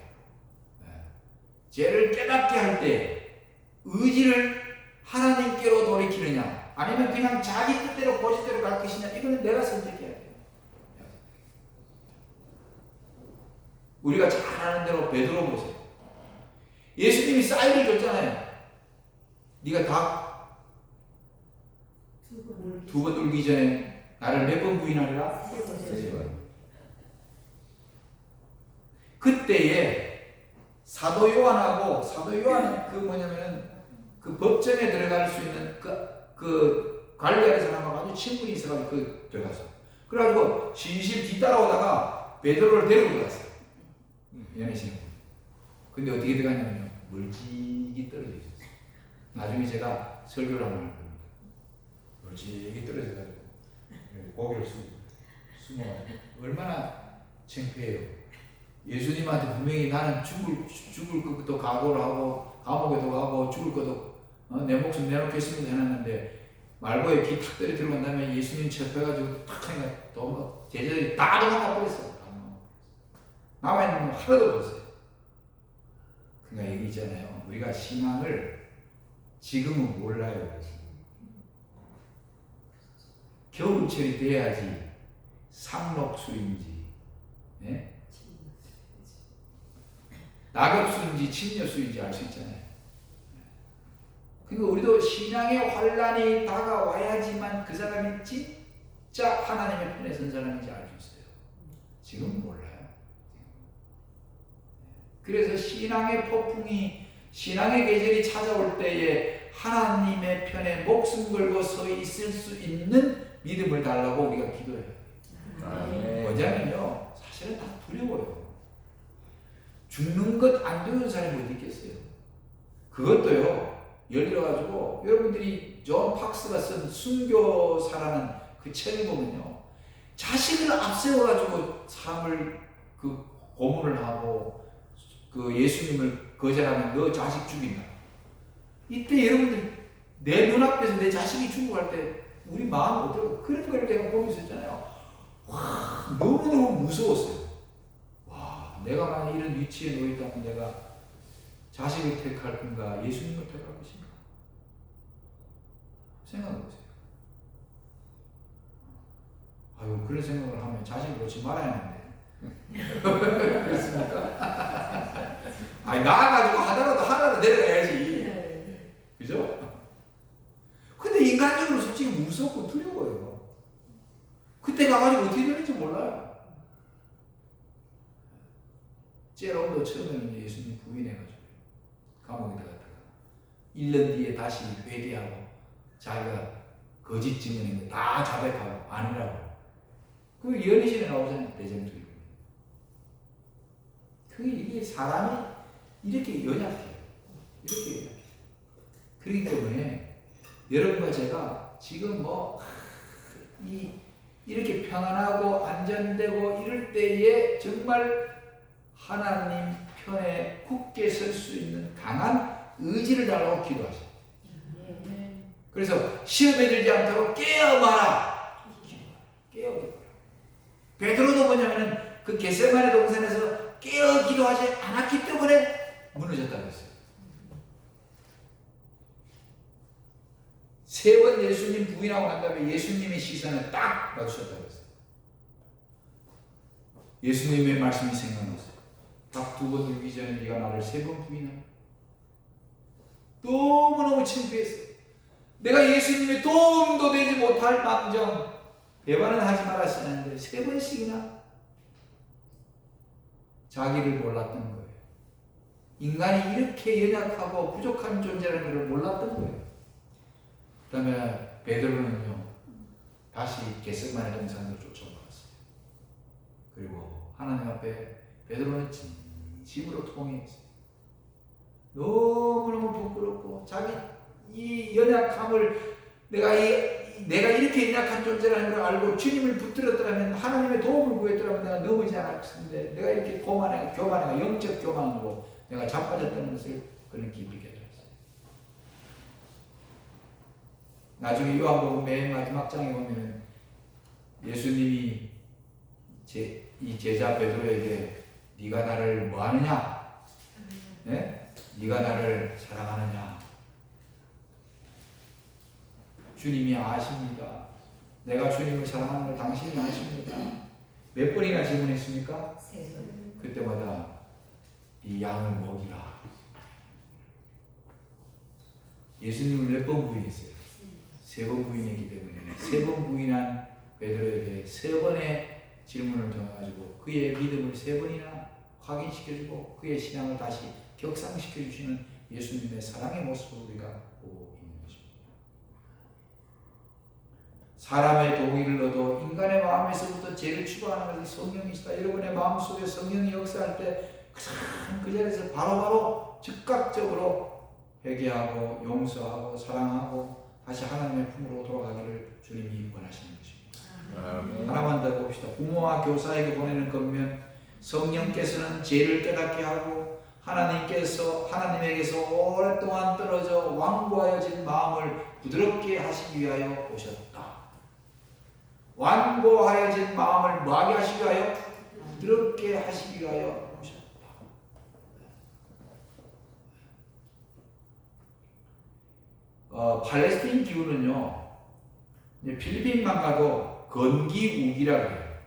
A: 죄를 깨닫게 할 때 의지를 하나님께로 돌이키느냐, 아니면 그냥 자기 뜻대로 고집대로 갈 것이냐, 이거는 내가 선택해야 돼요. 우리가 잘 아는 대로 베드로 보세요. 예수님이 사인을 줬잖아요. 네가 닭 두 번 울기 전에 나를 몇 번 부인하리라? 그때에 사도 요한은 그 뭐냐면은 그 법정에 들어갈 수 있는 그 관리하는 사람하고 아주 친분이 있어가지고 그 들어갔어. 그래가지고 실실 뒤따라오다가 베드로를 데리고 들어갔어요. 연애신을. 근데 어떻게 들어갔냐면요, 멀찍이 떨어져 있었어요. 나중에 제가 설교를 한번 할 겁니다. 멀찍이 떨어져가지고 고개를 숨어가지고 얼마나 창피해요. 예수님한테 분명히 나는 죽을 것도 각오를 하고 감옥에도 가고 죽을 것도 내 목숨 내놓겠습니다 해놨는데 말고에 기 탁 떨어뜨리고 난 다음에 예수님 접해가지고 탁 하니까 제자들이 다 도망가 버렸어요. 남아있는 건 하나도 없어요. 그러니까 얘기 있잖아요. 우리가 신앙을 지금은 몰라요. 겨울철이 돼야지 상록수인지, 예? 낙엽수인지 침려수인지 알 수 있잖아요. 그러니까 우리도 신앙의 환란이 다가와야지만 그 사람이 진짜 하나님의 편에 선 사람인지 알 수 있어요. 지금은 몰라요. 그래서 신앙의 폭풍이, 신앙의 계절이 찾아올 때에 하나님의 편에 목숨 걸고 서 있을 수 있는 믿음을 달라고 우리가 기도해요. 뭐냐면요, 사실은 다 두려워요. 죽는 것 안 두려운 사람이 어디 있겠어요? 그것도요, 예를 들어가지고 여러분들이 존 팍스가 쓴 순교사라는 그 책을 보면요, 자신을 앞세워가지고 사람을 그 고문을 하고 그 예수님을 거절하면 너 자식 죽인다. 이때 여러분들 내 눈앞에서 내 자식이 죽어갈 때 우리 마음이 어떨까? 그런 걸 내가 보면서 있잖아요. 와, 너무너무 무서웠어요. 와, 내가 만약 이런 위치에 놓여있다면 내가 자식을 택할 건가, 예수님을 택할 것인가? 생각해보세요. 아유, 그런 생각을 하면 자식을 놓지 말아야 하는데. 그렇습니까? 아니, 나와가지고 하더라도 하나로 내려가야지. 그죠? 근데 인간적으로 솔직히 무섭고 두려워요. 그때 가가지고 어떻게 되는지 몰라요. 제롬도 처음에는 예수님 부인해가지고 감옥에 들어갔다가 1년 뒤에 다시 회개하고 자기가 거짓 증언인데 다 자백하고 아니라고. 그 연희신에 나오잖아요. 대전투. 이게 사람이 이렇게 연약해요. 이렇게 연약해요. 그렇기 때문에 여러분과 제가 지금 이렇게 평안하고 안전되고 이럴 때에 정말 하나님 편에 굳게 설 수 있는 강한 의지를 달라고 기도하세요. 그래서 시험에 들지 않도록 깨어봐라. 깨어봐라. 베드로도 뭐냐면은 그 겟세마네 동산에서 깨어 기도하지 않았기 때문에 무너졌다고 했어요. 3번 예수님 부인하고 난 다음에 예수님의 시선을 딱 맞추셨다고 했어요. 예수님의 말씀이 생각났어요. 밥 2번 들기 전에 네가 나를 3번 부인하라. 너무너무 창피했어요. 내가 예수님의 도움도 되지 못할 망정 배반은 하지 말았었는데 3번씩이나 자기를 몰랐던 거예요. 인간이 이렇게 연약하고 부족한 존재라는 것을 몰랐던 거예요. 그 다음에 베드로는요 다시 겟세마네 동산으로 쫓아올랐어요. 그리고 하나님 앞에 베드로는 진심으로 통회했어요. 너무너무 부끄럽고 자기 이 연약함을 내가 이렇게 연약한 존재라는 걸 알고 주님을 붙들었더라면 하나님의 도움을 구했더라면 내가 넘어지지 않았을 텐데 내가 이렇게 교만해가 영적 교만으로 내가 자빠졌다는 것을 그는 깊이 깨달았어요. 나중에 요한복음 맨 마지막 장에 보면 예수님이 이 제자 베드로에게 네가 나를 뭐하느냐? 네? 네가 나를 사랑하느냐? 주님이 아십니다. 내가 주님을 사랑하는 걸 당신이 아십니다. 몇 번이나 질문했습니까?
B: 3번.
A: 그때마다 이 양을 먹이라. 예수님을 몇 번 부인했어요? 3번 부인했기 때문에 3번 부인한 베드로에게 3번의 질문을 통해가지고 그의 믿음을 3번이나 확인시켜주고 그의 신앙을 다시 격상시켜주시는 예수님의 사랑의 모습을 우리가 보고 있는 것입니다. 사람의 동의를 얻어 인간의 마음에서부터 죄를 추구하는 것이 성령이시다. 여러분의 마음속에 성령이 역사할 때 그 자리에서 바로바로 즉각적으로 회개하고 용서하고 사랑하고 다시 하나님의 품으로 돌아가기를 주님이 원하시는 것입니다. 하나만 더 봅시다. 부모와 교사에게 보내는 권면 성령께서는 죄를 깨닫게 하고 하나님에게서 오랫동안 떨어져 완고하여진 마음을 부드럽게 하시기 위하여 오셨다. 완고하여진 마음을 뭐하게 하시기 위하여? 부드럽게 하시기 위하여 오셨다. 팔레스타인 기후는요, 필리핀만 가도 건기우기라고 해요.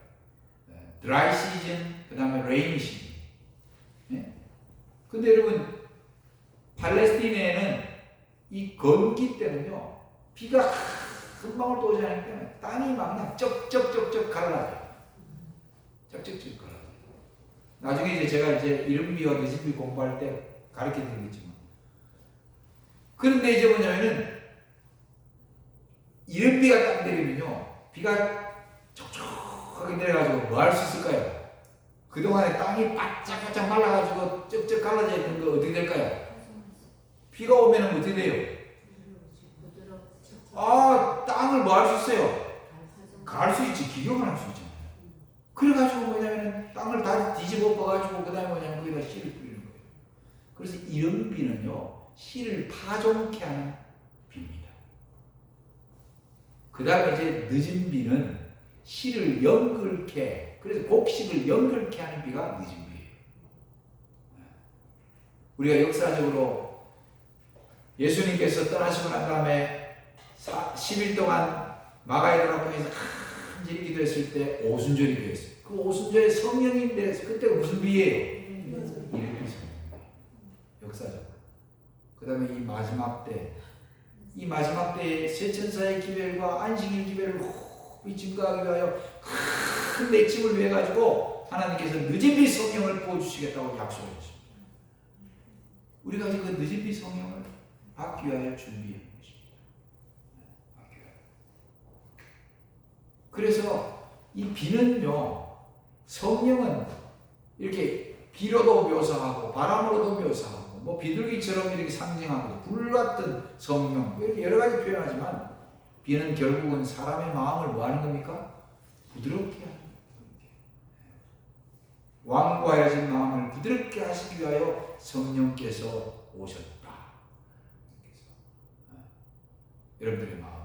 A: 드라이 시즌, 그 다음에 레이니 시즌. 근데 여러분, 팔레스타인에는 이 건기 때는요, 비가 한 방울도 오지 않기 때문에 땅이 막 그냥 쩍쩍쩍쩍 갈라져요. 쩍쩍쩍 갈라져요. 나중에 이제 제가 이른비와 늦은비 공부할 때 가르쳐 드리겠지만. 그런데 이제 뭐냐면은, 이른비가 딱 내리면요, 비가 촉촉하게 내려가지고 뭐 할 수 있을까요? 그동안에 땅이 바짝바짝 말라가지고 쩍쩍 갈라져 있는 거 어떻게 될까요? 비가 오면 어떻게 돼요? 땅을 뭐 할 수 있어요? 갈 수 있지. 기경을 할 수 있잖아요. 그래가지고 뭐냐면 땅을 다 뒤집어 봐가지고 그 다음에 뭐냐면 거기다 씨를 뿌리는 거예요. 그래서 이런 비는요, 씨를 파종케 하는 비입니다. 그 다음에 이제 늦은 비는 씨를 연글케, 그래서 곡식을 연글케 하는 비가 늦은 비예요. 우리가 역사적으로 예수님께서 떠나시고 난 다음에 10일 동안 마가의 동에서 간절히 기도했을 때 오순절이 되었어요. 그 오순절에 성령이 내려서 그때가 무슨 비예요? 이런 성령이에요. 역사적으로. 그 다음에 이 마지막 때에 세천사의 기별과 안식일 기별을 호흡이 증가하기 위하여 큰 내침을 위해 가지고 하나님께서 늦은 비 성령을 부어주시겠다고 약속하셨습니다. 우리가 지금 그 늦은 비 성령을 받기 위하여 준비한 것입니다. 받기 위하여. 그래서 이 비는요, 성령은 이렇게 비로도 묘사하고 바람으로도 묘사하고 뭐 비둘기처럼 이렇게 상징하고 불 같은 성령 이렇게 여러 가지 표현하지만 비는 결국은 사람의 마음을 뭐 하는 겁니까? 부드럽게 하는 겁니다. 완고하여진 마음을 부드럽게 하시기 위하여 성령께서 오셨다. 여러분들의 마음을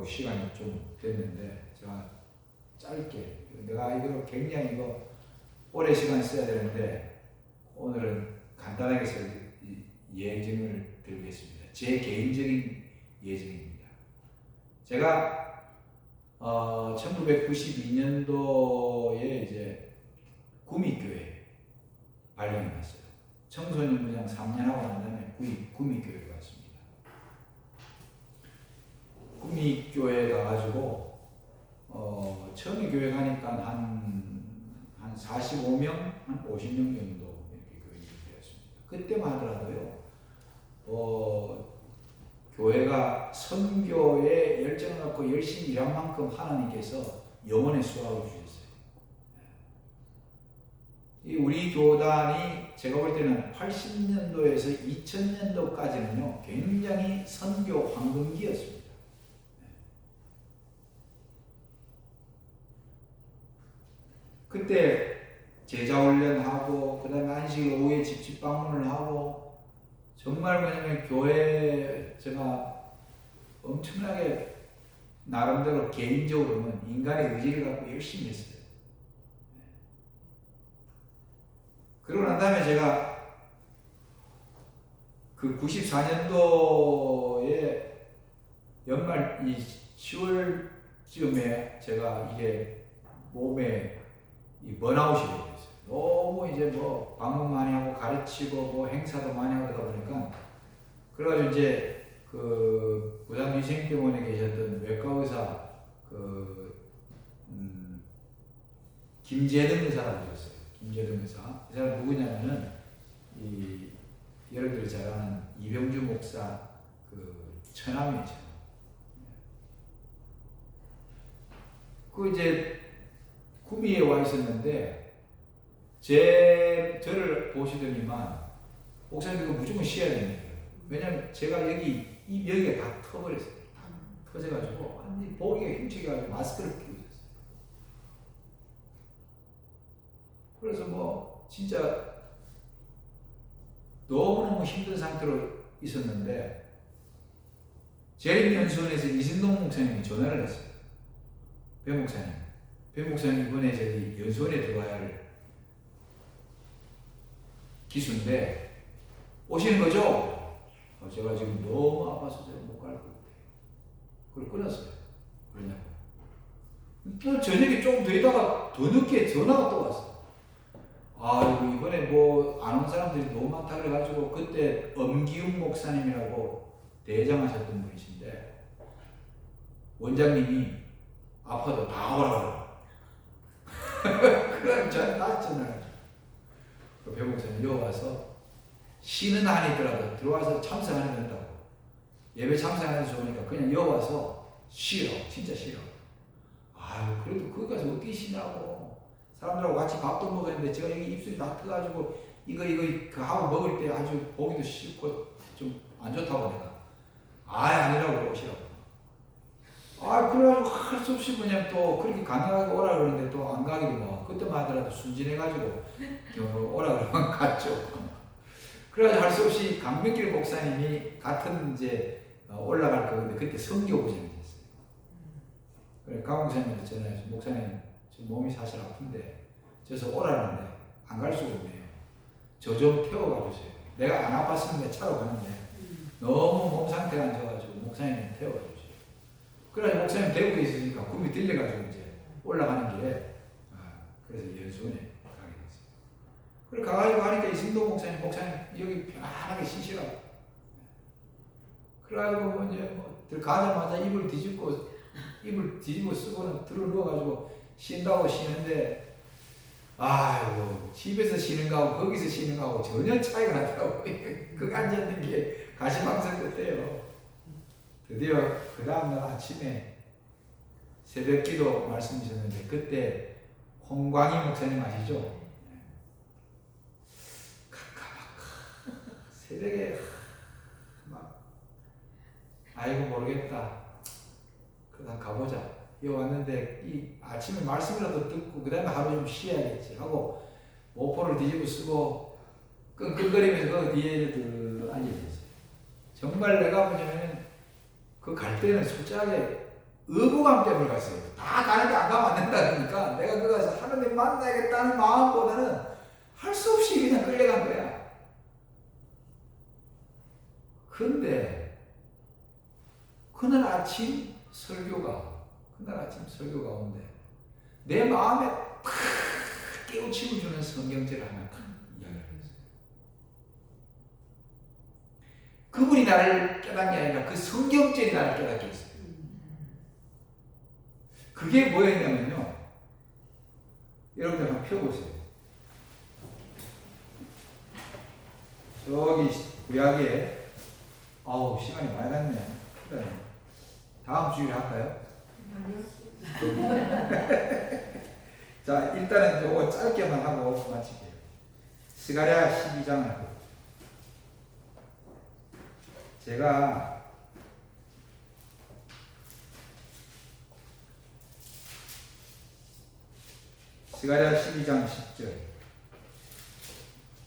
A: 시간이 좀 됐는데 제가 짧게 내가 이거 굉장히 이거 오래 시간 써야 되는데 오늘은 간단하게 예증을 드리겠습니다. 제 개인적인 예증입니다. 제가 1992년도에 이제 구미교회 발령이 났어요. 청소년부장 3년 하고 난 다음에 구미교회로 갔습니다. 구미교회 가가지고 처음에 교회 가니까 한 45명, 한 50명 정도 이렇게 교인이 되었습니다. 그때만 하더라도요, 교회가 선교에 열정을 갖고 열심히 일한 만큼 하나님께서 영혼의 수확을 주셨어요. 이 우리 교단이 제가 볼 때는 80년도에서 2000년도까지는요, 굉장히 선교 황금기였습니다. 그때 제자 훈련하고 그 다음에 안식 오후에 집집 방문을 하고 정말 뭐냐면 교회 제가 엄청나게 나름대로 개인적으로는 인간의 의지를 갖고 열심히 했어요. 그러고 난 다음에 제가 그 94년도에 연말 이 10월쯤에 제가 이게 몸에 이 번아웃이 되고 있어요. 너무 이제 뭐 방문 많이 하고 가르치고 뭐 행사도 많이 하다 보니까 그래가지고 이제 그 부산 위생병원에 계셨던 외과 의사 김재등 의사라고 있었어요. 김재등 의사. 이 사람 누구냐면은 이 여러분들이 잘 아는 이병주 목사 그 처남이죠. 그 이제 구미에 와 있었는데 저를 보시더니만 목사님 이거 무조건 쉬어야 됩니다. 왜냐면 제가 여기가 다 터버렸어요. 다 터져가지고 완전히 보기가 힘들어가지고 마스크를 끼고 있었어요. 그래서 뭐 진짜 너무너무 힘든 상태로 있었는데 재림연수원에서 이승동 목사님이 전화를 했어요. 배 목사님 이번에 저기 연수원에 들어와야 할 기수인데 오시는 거죠? 제가 지금 너무 아파서 제가 못 갈 것 같아요. 그걸 끊었어요. 그러냐고. 또 저녁에 조금 더 있다가 더 늦게 전화가 또 왔어요. 이번에 뭐 아는 사람들이 너무 많다 그래가지고 그때 엄기훈 목사님이라고 대장하셨던 분이신데 원장님이 아파도 다 오라고 그럼 저한테 다시 전화를 그 배 목사님 여기 와서 쉬는 한이 있더라도 들어와서 참석하는 게 된다고. 예배 참석하는 게 좋으니까 그냥 여기 와서 쉬어. 진짜 쉬어. 그래도 거기 가서 어떻게 쉬냐고. 사람들하고 같이 밥도 먹었는데 제가 여기 입술이 다 터가지고 이거 하고 먹을 때 아주 보기도 싫고 좀 안 좋다고 내가. 아니라고 오시라고. 그래가지고 할 수 없이 그냥 또 그렇게 강력하게 오라 그러는데 또 안 가기도 뭐. 그때만 하더라도 순진해가지고 오라 그러면 갔죠. 그래가지고 할 수 없이 강백길 목사님이 같은 이제 올라갈 거는데 그때 성교부장이 됐어요. 그래 강 목사님한테 전화해서 목사님 지금 몸이 사실 아픈데 저서 오라는데 안 갈 수가 없네요. 저 좀 태워가 주세요. 내가 안 아팠으면 차로 가는데 너무 몸 상태가 안 좋아가지고 목사님 태워가 주세요. 그래서 목사님 대구에 있으니까 구미 들려가지고 이제 올라가는 길에 그래서 연수원에 가게 됐어요. 그래 가가지고 하니까 이승도 목사님 여기 편안하게 쉬시라고. 그래가지고 이제 가자마자 이불 뒤집고 쓰고는 들어 누워가지고 쉰다고 쉬는데 집에서 쉬는 거하고 거기서 쉬는 거하고 전혀 차이가 나더라고. 거기 앉아있는 게 가시방석 떴대요. 드디어 그 다음날 아침에 새벽 기도 말씀이셨는데 그때 홍광희 목사님 아시죠? 카카마카 새벽에 막 아이고 모르겠다. 그다음 가보자. 여기 왔는데 이 아침에 말씀이라도 듣고 그 다음에 하루 좀 쉬어야겠지 하고 모포를 뒤집어 쓰고 끙끙거리면서 그 뒤에 앉아있었어요. 정말 내가 뭐냐면 그 갈 때는 솔직하게 의무감 때문에 갔어요. 다 가는데 안 가면 안 된다 그러니까 내가 그 가서 하나님 만나야겠다는 마음보다는 할 수 없이 그냥 끌려간 거야. 근데 그날 아침 설교 가운데 내 마음에 팍 깨우침을 주는 성경책을 하나 이야기를 했어요. 그분이 나를 깨닫는 게 아니라 그 성경책이 나를 깨닫게 했어요. 그게 뭐였냐면요. 여러분들 한번 펴보세요. 저기 구약에 아우 시간이 많이 갔네. 다음 주일에 할까요? 자 일단은 요거 짧게만 하고 마칠게요. 스가랴 12장을 하고 제가 스가랴 12장 10절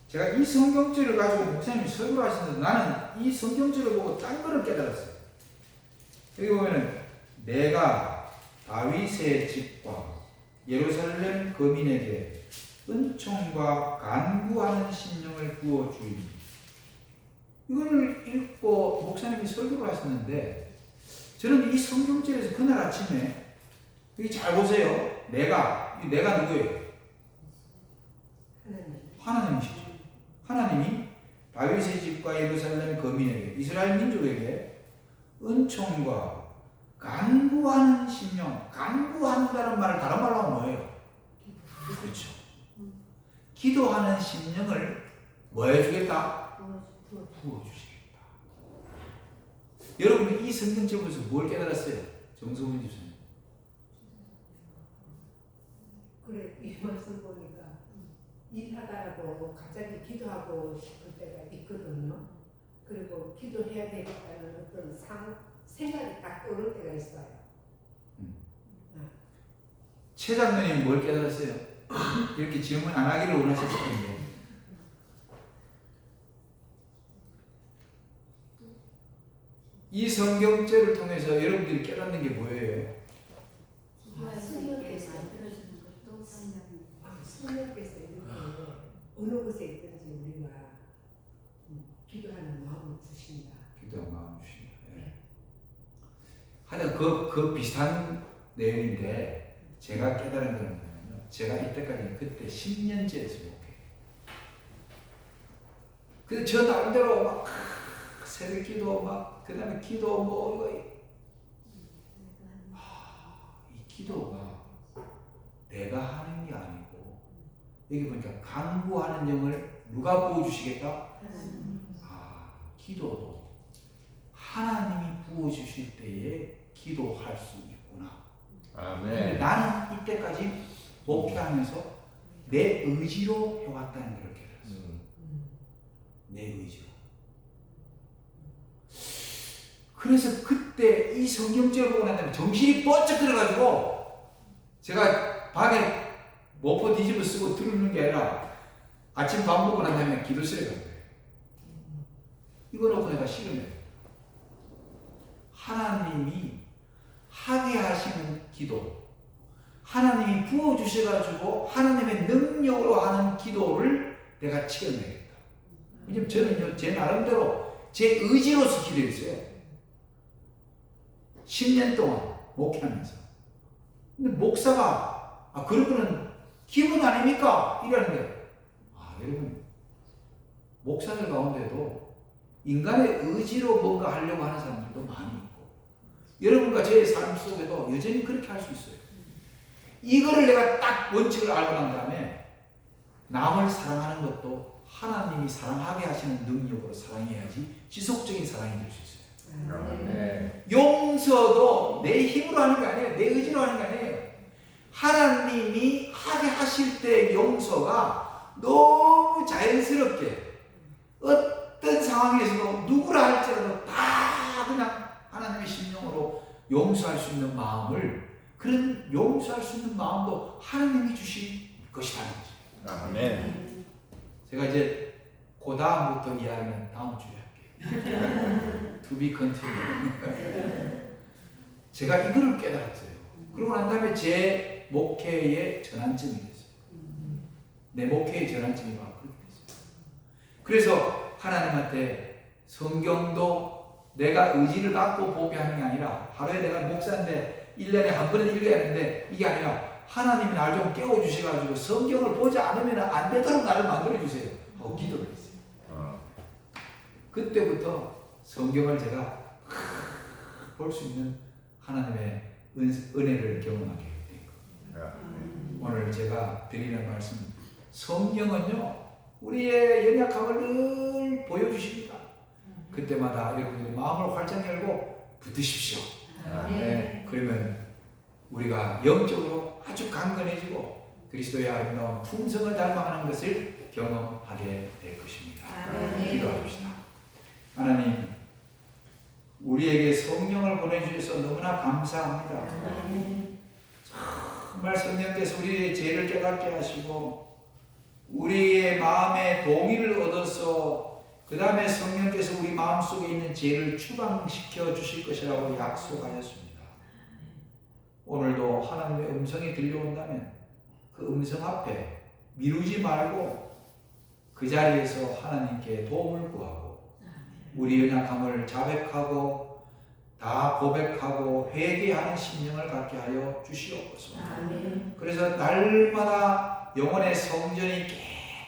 A: 제가 이 성경절을 가지고 목사님이 설교를 하시는데 나는 이 성경절을 보고 딴 거를 깨달았어요. 여기 보면은 내가 다윗의 집과 예루살렘 거민에게 은총과 간구하는 심령을 부어주이니 이걸 읽고 목사님이 설교를 하셨는데 저는 이 성경절에서 그날 아침에 여기 잘 보세요. 내가 누구예요? 하나님이시죠. 하나님이 다윗의 집과 예루살렘 거민에게 이스라엘 민족에게 은총과 간구하는 심령, 간구한다는 말을 다른 말로 하면 뭐예요? 그렇죠. 기도하는 심령을 뭐 해주겠다? 부어주시겠다. 여러분 이 성경책 보면서 뭘 깨달았어요? 정성훈 집사님.
B: 그래 이 말씀 보니까 일하다가도 갑자기 기도하고 싶을 때가 있거든요. 그리고 기도해야 되겠다는 어떤 생각이 딱 떠오를 때가 있어요.
A: 최 장로님 뭘 깨달았어요? 이렇게 질문 안 하기를 원하셨을 텐데. 이 성경죄를 통해서 여러분들이 깨닫는 게 뭐예요?
B: 성령께서 이렇게 어느 곳에 있든지 우리가 기도하는 마음을 주신다.
A: 기도하는 마음을 주신다. 예. 하여튼 그 비슷한 내용인데 제가 깨달은 건 뭐냐면요. 제가 이때까지 그때 10년째에서 목회해요. 근데 저 나름대로 막 새벽 기도 막 그 다음에 기도 뭐 이거 이 기도가 내가 하는 게 아니고 여기 보니까 간구하는 영을 누가 부어주시겠다? 기도도 하나님이 부어주실 때에 기도할 수 있구나.
C: 아멘.
A: 나는 이때까지 목회하면서 내 의지로 해왔다는 걸 깨달았어. 내 의지로. 그래서 그때 이 성경책을 보고 난 다음에 정신이 번쩍 들어가지고 제가 밤에 모포 뒤집어 쓰고 들는 게 아니라 아침 밥 먹고 난 다음에 기도실에 간 거예요. 이거 놓고 내가 실험해요. 하나님이 하게 하시는 기도, 하나님이 부어주셔가지고 하나님의 능력으로 하는 기도를 내가 체험해야겠다. 왜냐면 저는요, 제 나름대로 제 의지로서 기도했어요. 10년 동안 목회하면서. 근데 목사가, 그러고는 기분 아닙니까? 이러는데, 여러분, 목사들 가운데도 인간의 의지로 뭔가 하려고 하는 사람들도 많이 있고, 여러분과 제 삶 속에도 여전히 그렇게 할 수 있어요. 이거를 내가 딱 원칙을 알고 난 다음에 남을 사랑하는 것도 하나님이 사랑하게 하시는 능력으로 사랑해야지 지속적인 사랑이 될 수 있어요.
C: 네.
A: 용서도 내 힘으로 하는 게 아니에요. 내 의지로 하는 게 아니에요. 하나님이 하게 하실 때 용서가 너무 자연스럽게 어떤 상황에서도 누구라 할지라도 다 그냥 하나님의 심령으로 용서할 수 있는 마음을, 그런 용서할 수 있는 마음도 하나님이 주신 것이라는 거죠.
C: 아멘.
A: 제가 이제 그 다음부터 이야기는 다음 주에 할게요. To be continued. 제가 이거를 깨달았어요. 그러고 난 다음에 제 목회의 전환점이 됐어요. 내 목회의 전환점이 바로 그렇게 됐어요. 그래서 하나님한테 성경도 내가 의지를 갖고 보게 하는 게 아니라, 하루에 내가 목사인데 1년에 한 번은 읽어야 하는데, 이게 아니라 하나님이 날 좀 깨워주셔가지고 성경을 보지 않으면 안 되도록 나를 만들어주세요 하고 기도를 했어요. 그때부터 성경을 제가 볼 수 있는 하나님의 은혜를 경험하게 된 거예요. 오늘 제가 드리는 말씀, 성경은요 우리의 연약함을 늘 보여주십니다. 그때마다 여러분들이 마음을 활짝 열고 붙으십시오. 네, 그러면 우리가 영적으로 아주 강건해지고 그리스도의 아름다운 품성을 닮아가는 것을 경험하게 될 것입니다. 기도합시다. 하나님, 우리에게 성령을 보내주셔서 너무나 감사합니다. 정말 성령께서 우리의 죄를 깨닫게 하시고 우리의 마음에 동의를 얻어서 그 다음에 성령께서 우리 마음속에 있는 죄를 추방시켜 주실 것이라고 약속하셨습니다. 오늘도 하나님의 음성이 들려온다면 그 음성 앞에 미루지 말고 그 자리에서 하나님께 도움을 구하고 우리 연약함을 자백하고 다 고백하고 회개하는 심령을 갖게 하여 주시옵소서. 그래서 날마다 영혼의 성전이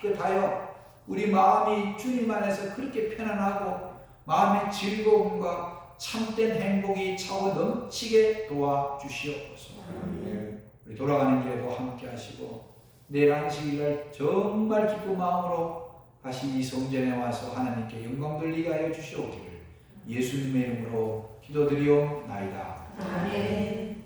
A: 깨끗하여 우리 마음이 주님 안에서 그렇게 편안하고 마음의 즐거움과 참된 행복이 차고 넘치게 도와주시옵소서. 우리 돌아가는 길에도 함께 하시고 내일 안식일날 정말 기쁜 마음으로 다시 이 성전에 와서 하나님께 영광 돌리게 하여 주시옵기를 예수님의 이름으로 기도드리옵나이다.
B: 아멘.